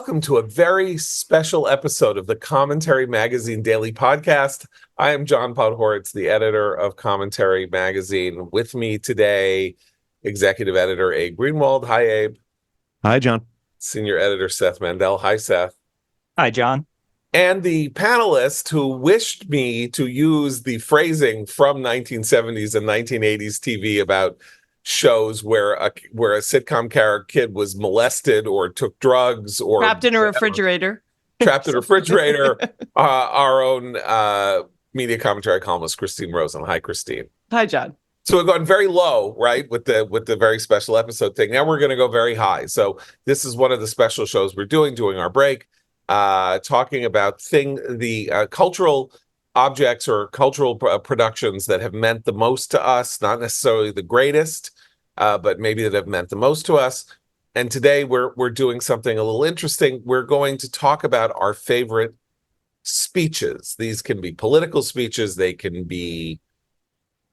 welcome to a very special episode of the Commentary Magazine Daily Podcast. I am John Podhoretz, the editor of Commentary Magazine. With me today, executive editor Abe Greenwald. Hi, Abe. Hi, John. Senior editor Seth Mandel. Hi, Seth. Hi, John. And the panelist who wished me to use the phrasing from 1970s and 1980s TV about shows where a sitcom kid was molested or took drugs or trapped in a refrigerator. Our own media commentary columnist Christine Rosen. Hi, Christine. Hi, John. So we've gone very low, right, with the very special episode thing. Now we're going to go very high. So this is one of the special shows we're doing our break, talking about the cultural objects or cultural productions that have meant the most to us, not necessarily the greatest, but maybe that have meant the most to us. And today we're doing something a little interesting. We're going to talk about our favorite speeches. These can be political speeches. They can be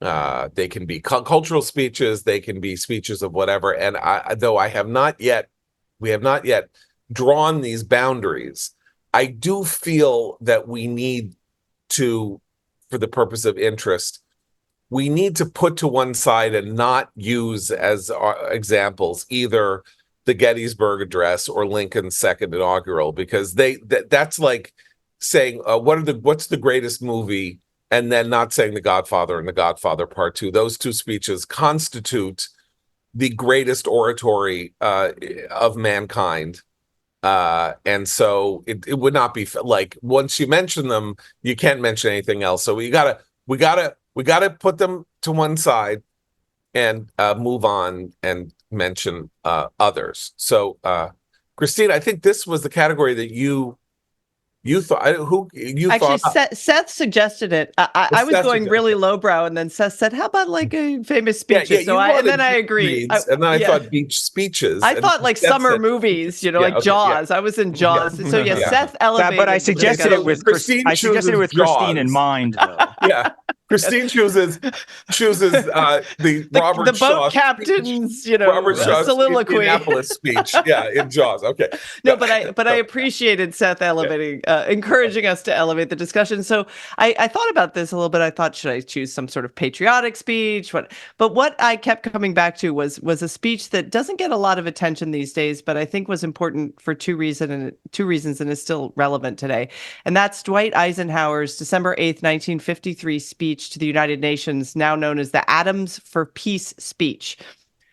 cultural speeches. They can be speeches of whatever. And we have not yet drawn these boundaries. I do feel that we need to, for the purpose of interest, we need to put to one side and not use as examples either the Gettysburg Address or Lincoln's second inaugural, because that's like saying what's the greatest movie and then not saying The Godfather and The Godfather Part 2. Those two speeches constitute the greatest oratory of mankind. And so it would not be like, once you mention them, you can't mention anything else. So we gotta put them to one side and move on and mention others. So, Christine, I think this was the category that you thought. Seth suggested it. I was going really lowbrow, and then Seth said, "How about like a famous speeches?" I agreed. I thought beach speeches. I thought like summer movies, like Jaws. I was in Jaws. So Seth elevated. But I suggested it with Christine. I suggested it with Christine in mind, though. Yeah. Christine chooses the Robert Shaw, boat captain's Robert Shaw's soliloquy Indianapolis speech. Yeah, in Jaws. Okay. No, but I appreciated Seth elevating, encouraging us to elevate the discussion. So I thought about this a little bit. I thought, should I choose some sort of patriotic speech? But what I kept coming back to was a speech that doesn't get a lot of attention these days, but I think was important for two reasons and is still relevant today. And that's Dwight Eisenhower's December 8th, 1953 speech to the United Nations, now known as the Atoms for Peace speech.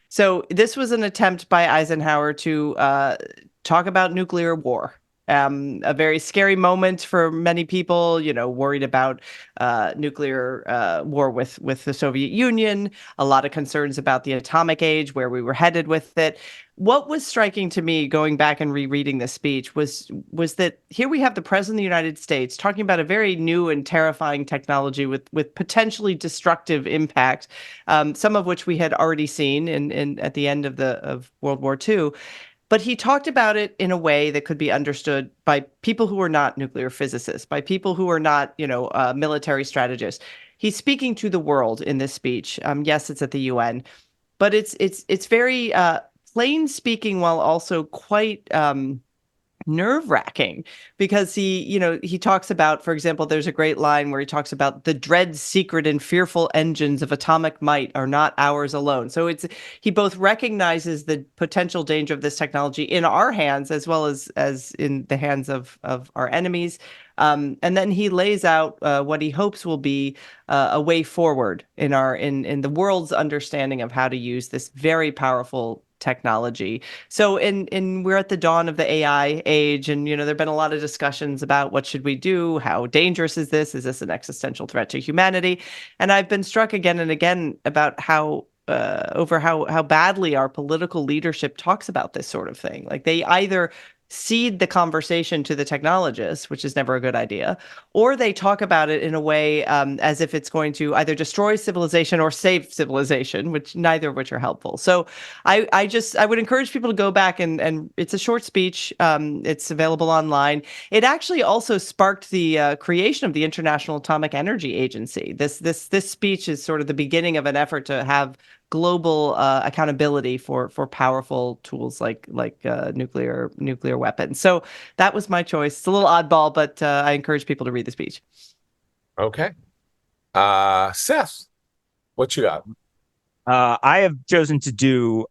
So this was an attempt by Eisenhower to talk about nuclear war. A very scary moment for many people, worried about nuclear war with the Soviet Union, a lot of concerns about the atomic age, where we were headed with it. What was striking to me going back and rereading this speech was that here we have the President of the United States talking about a very new and terrifying technology with potentially destructive impact, some of which we had already seen in at the end of World War II. But he talked about it in a way that could be understood by people who are not nuclear physicists, by people who are not, military strategists. He's speaking to the world in this speech. Yes, it's at the UN, but it's very plain speaking while also quite nerve-wracking, because he talks about, for example, there's a great line where he talks about the dread, secret, and fearful engines of atomic might are not ours alone. So he both recognizes the potential danger of this technology in our hands as well as in the hands of our enemies. And then he lays out what he hopes will be a way forward in the world's understanding of how to use this very powerful technology. So we're at the dawn of the AI age, and there've been a lot of discussions about what should we do, how dangerous is this an existential threat to humanity? And I've been struck again and again about how badly our political leadership talks about this sort of thing. Like, they either cede the conversation to the technologists, which is never a good idea, or they talk about it in a way as if it's going to either destroy civilization or save civilization, neither of which are helpful. So I would encourage people to go back and it's a short speech. It's available online. It actually also sparked the creation of the International Atomic Energy Agency. This speech is sort of the beginning of an effort to have global accountability for powerful tools like nuclear weapons. So that was my choice. It's a little oddball, but I encourage people to read the speech. Okay. Seth, what you got? I have chosen to do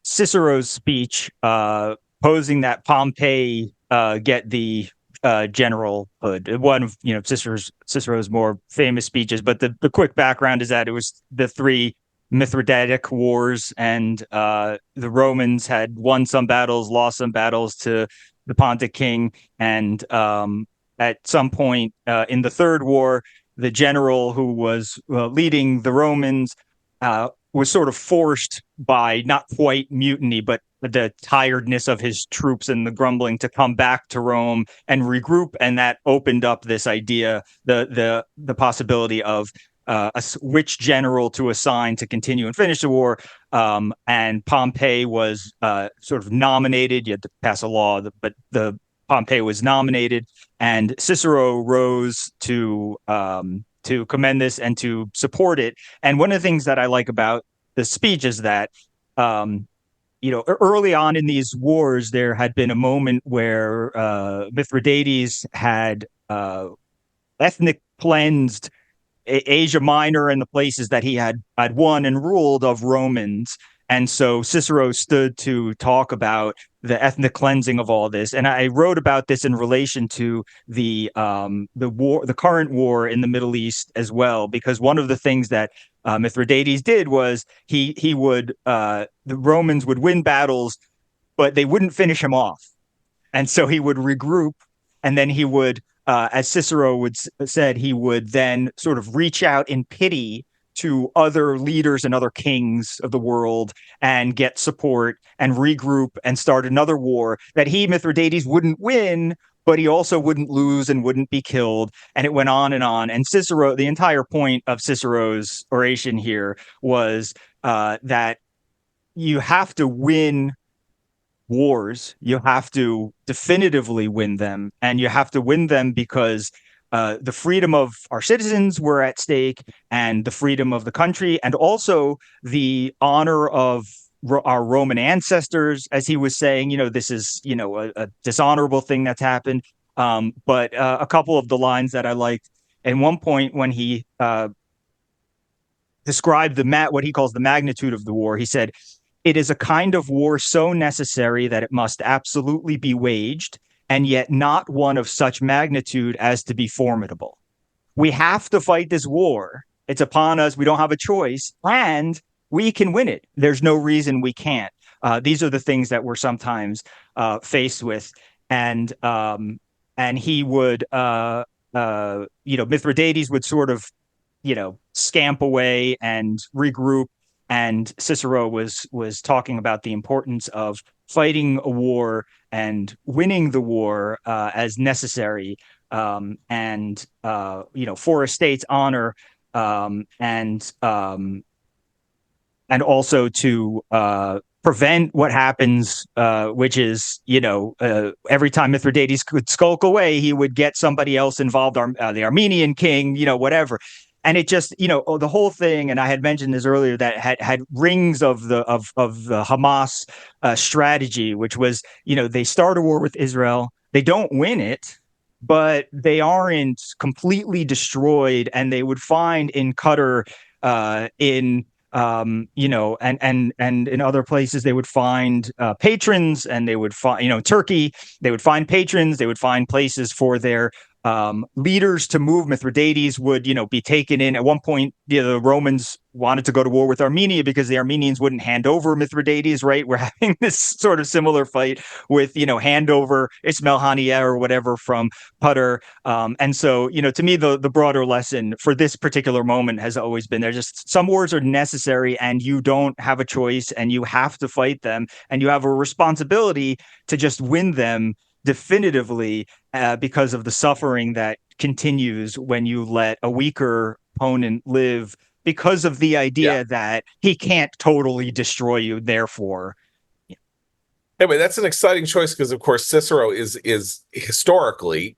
Cicero's speech, posing that Pompey get the generalhood. One of Cicero's more famous speeches, but the quick background is that it was the three Mithridatic wars, and the Romans had won some battles, lost some battles to the Pontic king, and at some point in the third war, the general who was leading the Romans was sort of forced by not quite mutiny, but the tiredness of his troops and the grumbling to come back to Rome and regroup, and that opened up this idea, the possibility of which general to assign to continue and finish the war. And Pompey was sort of nominated. You had to pass a law, but the Pompey was nominated, and Cicero rose to commend this and to support it. And one of the things that I like about the speech is that, early on in these wars, there had been a moment where Mithridates had ethnic cleansed Asia Minor and the places that he had won and ruled of Romans. And so Cicero stood to talk about the ethnic cleansing of all this. And I wrote about this in relation to the current war in the Middle East as well, because one of the things that Mithridates did was the Romans would win battles, but they wouldn't finish him off. And so he would regroup, and then he would, as Cicero said, he would then sort of reach out in pity to other leaders and other kings of the world and get support and regroup and start another war that Mithridates, wouldn't win, but he also wouldn't lose and wouldn't be killed. And it went on and on. And Cicero, the entire point of Cicero's oration here was that you have to win wars. You have to definitively win them, and you have to win them because the freedom of our citizens were at stake, and the freedom of the country, and also the honor of our Roman ancestors. As he was saying, this is, a dishonorable thing that's happened. But a couple of the lines that I liked, at one point when he described what he calls the magnitude of the war, he said, "It is a kind of war so necessary that it must absolutely be waged, and yet not one of such magnitude as to be formidable. We have to fight this war. It's upon us. We don't have a choice, and we can win it. There's no reason we can't." These are the things that we're sometimes faced with. And he would, Mithridates would sort of, scamp away and regroup. And Cicero was talking about the importance of fighting a war and winning the war as necessary, and for a state's honor, and also to prevent what happens, which is, every time Mithridates could skulk away, he would get somebody else involved, the Armenian king, whatever. And it just, the whole thing, and I had mentioned this earlier, that had rings of the Hamas strategy, which was, they start a war with Israel, they don't win it, but they aren't completely destroyed, and they would find in Qatar, and in other places, they would find patrons, and they would find, Turkey, they would find patrons, they would find places for their leaders to move. Mithridates would, be taken in. At one point, the Romans wanted to go to war with Armenia because the Armenians wouldn't hand over Mithridates, right? We're having this sort of similar fight with, hand over Ismail Haniyeh or whatever from Qatar. And so, to me, the broader lesson for this particular moment has always been there. Just some wars are necessary, and you don't have a choice, and you have to fight them, and you have a responsibility to just win them definitively, because of the suffering that continues when you let a weaker opponent live, because of the idea that he can't totally destroy you. Therefore, anyway, that's an exciting choice because, of course, Cicero is historically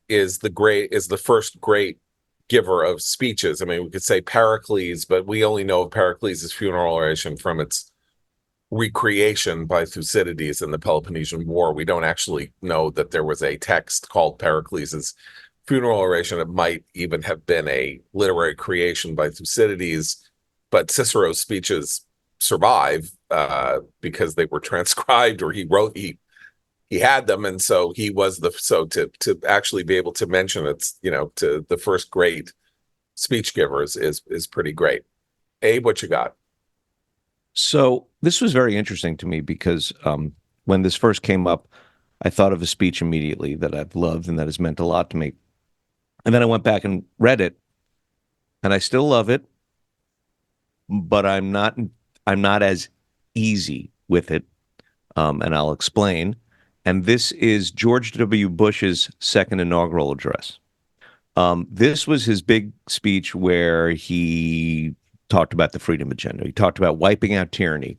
is the first great giver of speeches. I mean, we could say Pericles, but we only know of Pericles' funeral oration from its recreation by Thucydides in the Peloponnesian War. We don't actually know that there was a text called Pericles' funeral oration. It might even have been a literary creation by Thucydides, but Cicero's speeches survive because they were transcribed, or he had them, and so he was to actually be able to mention it's to the first great speech givers is pretty great. Abe, what you got? So this was very interesting to me because when this first came up, I thought of a speech immediately that I've loved and that has meant a lot to me. And then I went back and read it, and I still love it, but I'm not as easy with it, and I'll explain. And this is George W. Bush's second inaugural address. This was his big speech where he talked about the freedom agenda. He talked about wiping out tyranny.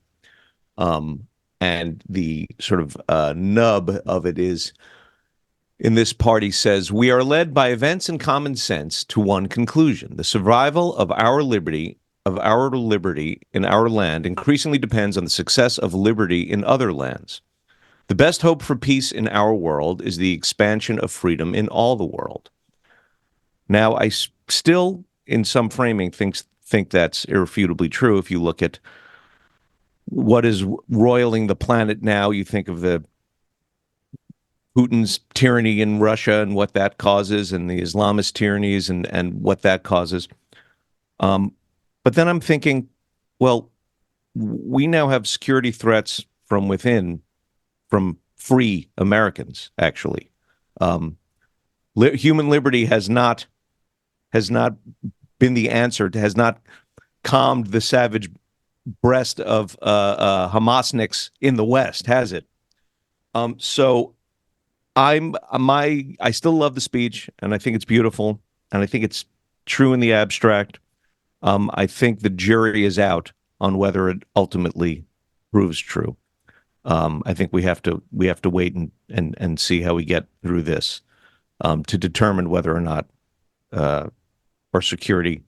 And the sort of nub of it is, in this part, he says, "We are led by events and common sense to one conclusion. The survival of our liberty in our land increasingly depends on the success of liberty in other lands. The best hope for peace in our world is the expansion of freedom in all the world." Now, I still, in some framing, think that's irrefutably true. If you look at what is roiling the planet now, you think of the Putin's tyranny in Russia and what that causes, and the Islamist tyrannies and what that causes. But then I'm thinking, well, we now have security threats from within, from free Americans, actually. Human liberty has not been the answer, has not calmed the savage breast of Hamasniks in the West, has it? So I still love the speech, and I think it's beautiful, and I think it's true in the abstract. I think the jury is out on whether it ultimately proves true. I think we have to wait and see how we get through this to determine whether or not our security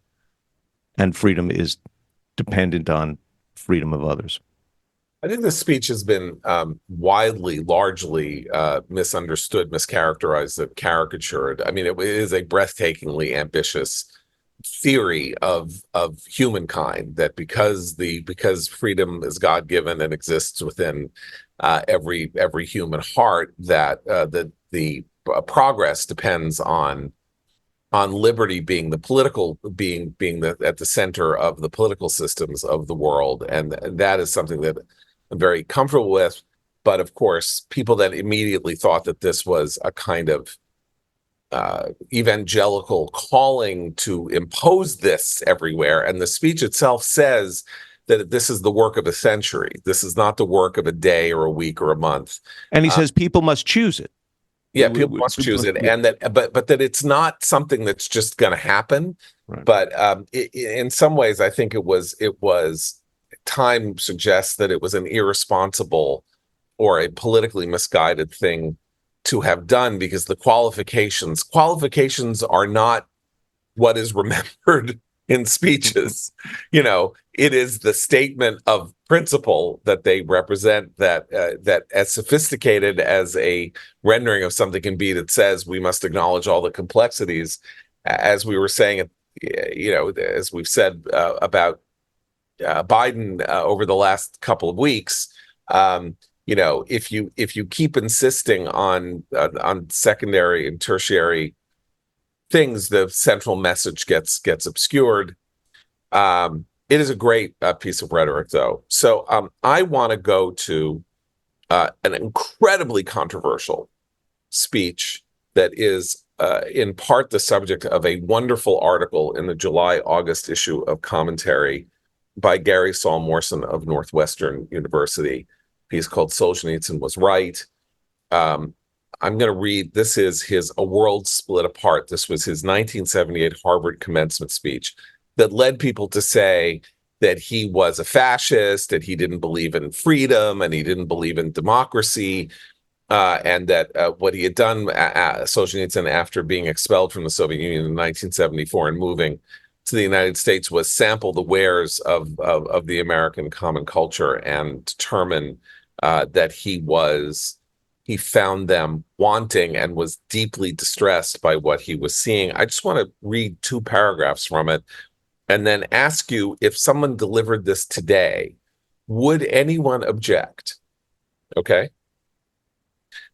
and freedom is dependent on freedom of others. I think the speech has been largely misunderstood, mischaracterized, and caricatured. I mean, it is a breathtakingly ambitious theory of humankind, that because freedom is God-given and exists within every human heart, that the progress depends on liberty being the political being at the center of the political systems of the world, and that is something that I'm very comfortable with. But of course, people that immediately thought that this was a kind of evangelical calling to impose this everywhere, and the speech itself says that this is the work of a century. This is not the work of a day or a week or a month. And he says people must choose it. Yeah, people must choose it, and but that it's not something that's just going to happen. Right. But in some ways, I think it was time suggests that it was an irresponsible or a politically misguided thing to have done, because the qualifications are not what is remembered in speeches. It is the statement of principle that they represent, that as sophisticated as a rendering of something can be, that says we must acknowledge all the complexities, as we were saying, as we've said about Biden over the last couple of weeks. If you keep insisting on secondary and tertiary things, the central message gets obscured. It is a great piece of rhetoric, though. So I want to go to an incredibly controversial speech that is in part the subject of a wonderful article in the July-August issue of Commentary by Gary Saul Morson of Northwestern University. He's called "Solzhenitsyn Was Right." I'm going to read, this is his A World Split Apart. This was his 1978 Harvard commencement speech that led people to say that he was a fascist, that he didn't believe in freedom, and he didn't believe in democracy. and that what he had done, Solzhenitsyn, after being expelled from the Soviet Union in 1974 and moving to the United States, was sample the wares of the American common culture and determine that he found them wanting and was deeply distressed by what he was seeing. I just want to read 2 paragraphs from it and then ask you, if someone delivered this today, would anyone object? Okay.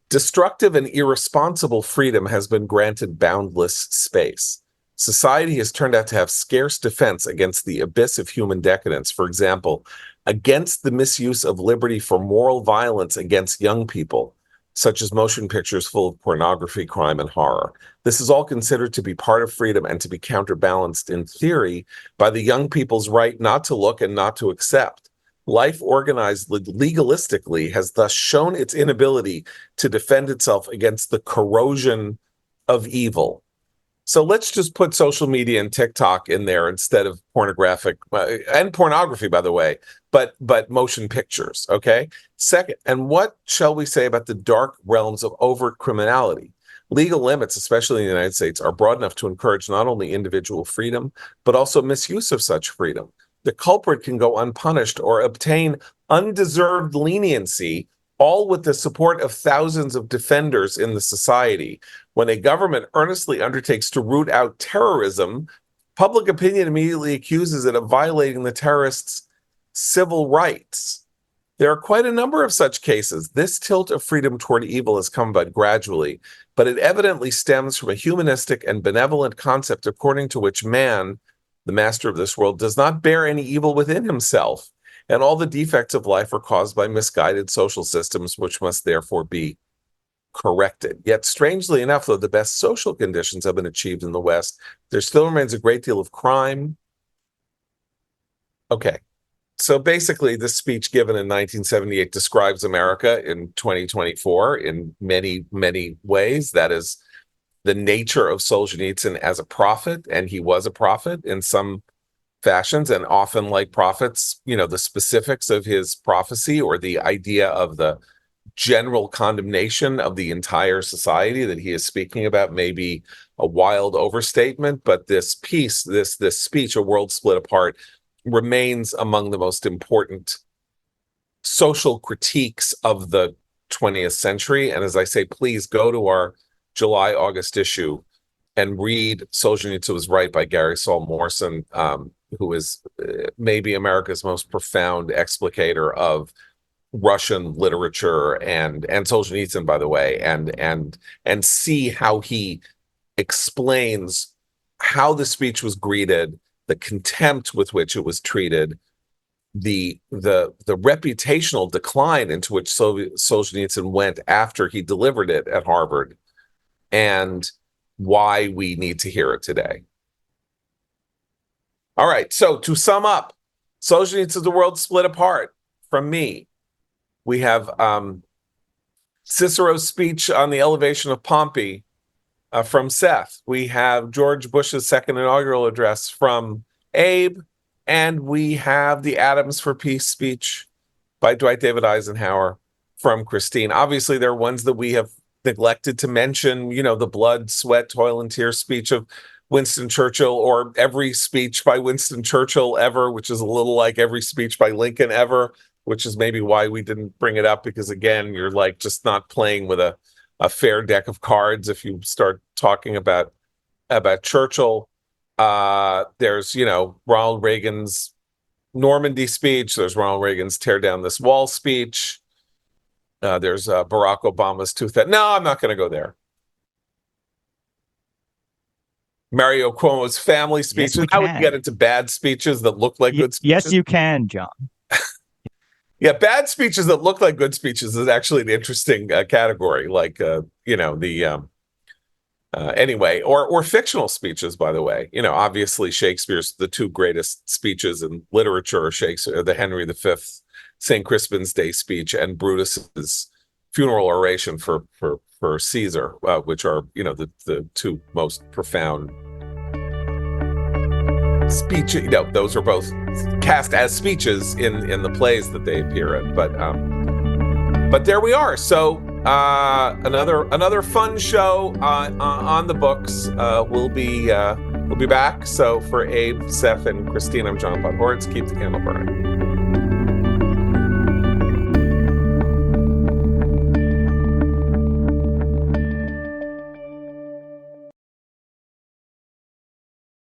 Destructive and irresponsible freedom has been granted boundless space. Society has turned out to have scarce defense against the abyss of human decadence. For example, against the misuse of liberty for moral violence against young people, such as motion pictures full of pornography, crime, and horror. This is all considered to be part of freedom and to be counterbalanced in theory by the young people's right not to look and not to accept. Life organized legalistically has thus shown its inability to defend itself against the corrosion of evil. So let's just put social media and TikTok in there instead of pornographic and pornography, by the way, but motion pictures. Okay. Second, and what shall we say about the dark realms of overt criminality? Legal limits, especially in the United States, are broad enough to encourage not only individual freedom, but also misuse of such freedom. The culprit can go unpunished or obtain undeserved leniency, all with the support of thousands of defenders in the society. When a government earnestly undertakes to root out terrorism, public opinion immediately accuses it of violating the terrorists' civil rights. There are quite a number of such cases. This tilt of freedom toward evil has come but gradually, but it evidently stems from a humanistic and benevolent concept according to which man, the master of this world, does not bear any evil within himself, and all the defects of life are caused by misguided social systems, which must therefore be corrected. Yet, strangely enough, though the best social conditions have been achieved in the West, there still remains a great deal of crime. Okay, so basically, this speech given in 1978 describes America in 2024 in many, many ways. That is the nature of Solzhenitsyn as a prophet, and he was a prophet in some fashions, and often, like prophets, the specifics of his prophecy or the idea of the general condemnation of the entire society that he is speaking about may be a wild overstatement, but this piece, this speech, A World Split Apart, remains among the most important social critiques of the 20th century. And as I say, please go to our July-August issue and read Solzhenitsyn Was Right by Gary Saul Morson, who is maybe America's most profound explicator of Russian literature and Solzhenitsyn, by the way, and see how he explains how the speech was greeted, the contempt with which it was treated, the reputational decline into which Solzhenitsyn went after he delivered it at Harvard, and why we need to hear it today. All right, so to sum up, Solzhenitsyn's The World Split Apart from me. We have Cicero's speech on the elevation of Pompey from Seth. We have George Bush's second inaugural address from Abe. And we have the Atoms for Peace speech by Dwight David Eisenhower from Christine. Obviously, there are ones that we have neglected to mention, the blood, sweat, toil, and tears speech of Winston Churchill, or every speech by Winston Churchill ever, which is a little like every speech by Lincoln ever, which is maybe why we didn't bring it up, because again, you're like just not playing with a fair deck of cards if you start talking about Churchill. There's, Ronald Reagan's Normandy speech. There's Ronald Reagan's Tear Down This Wall speech. There's Barack Obama's No, I'm not going to go there. Mario Cuomo's family speeches. Yes, Now we can get into bad speeches that look like good speeches. Yes, you can, John. Yeah, bad speeches that look like good speeches is actually an interesting category. Like, anyway, or fictional speeches, by the way. Obviously Shakespeare's the 2 greatest speeches in literature, Shakespeare, the Henry V, St. Crispin's Day speech, and Brutus's funeral oration for Caesar, which are, the 2 most profound speeches. Those are both cast as speeches in the plays that they appear in. But there we are. So Another fun show on the books. We'll be back. So for Abe, Seth, and Christine, I'm John Podhoretz. Keep the candle burning.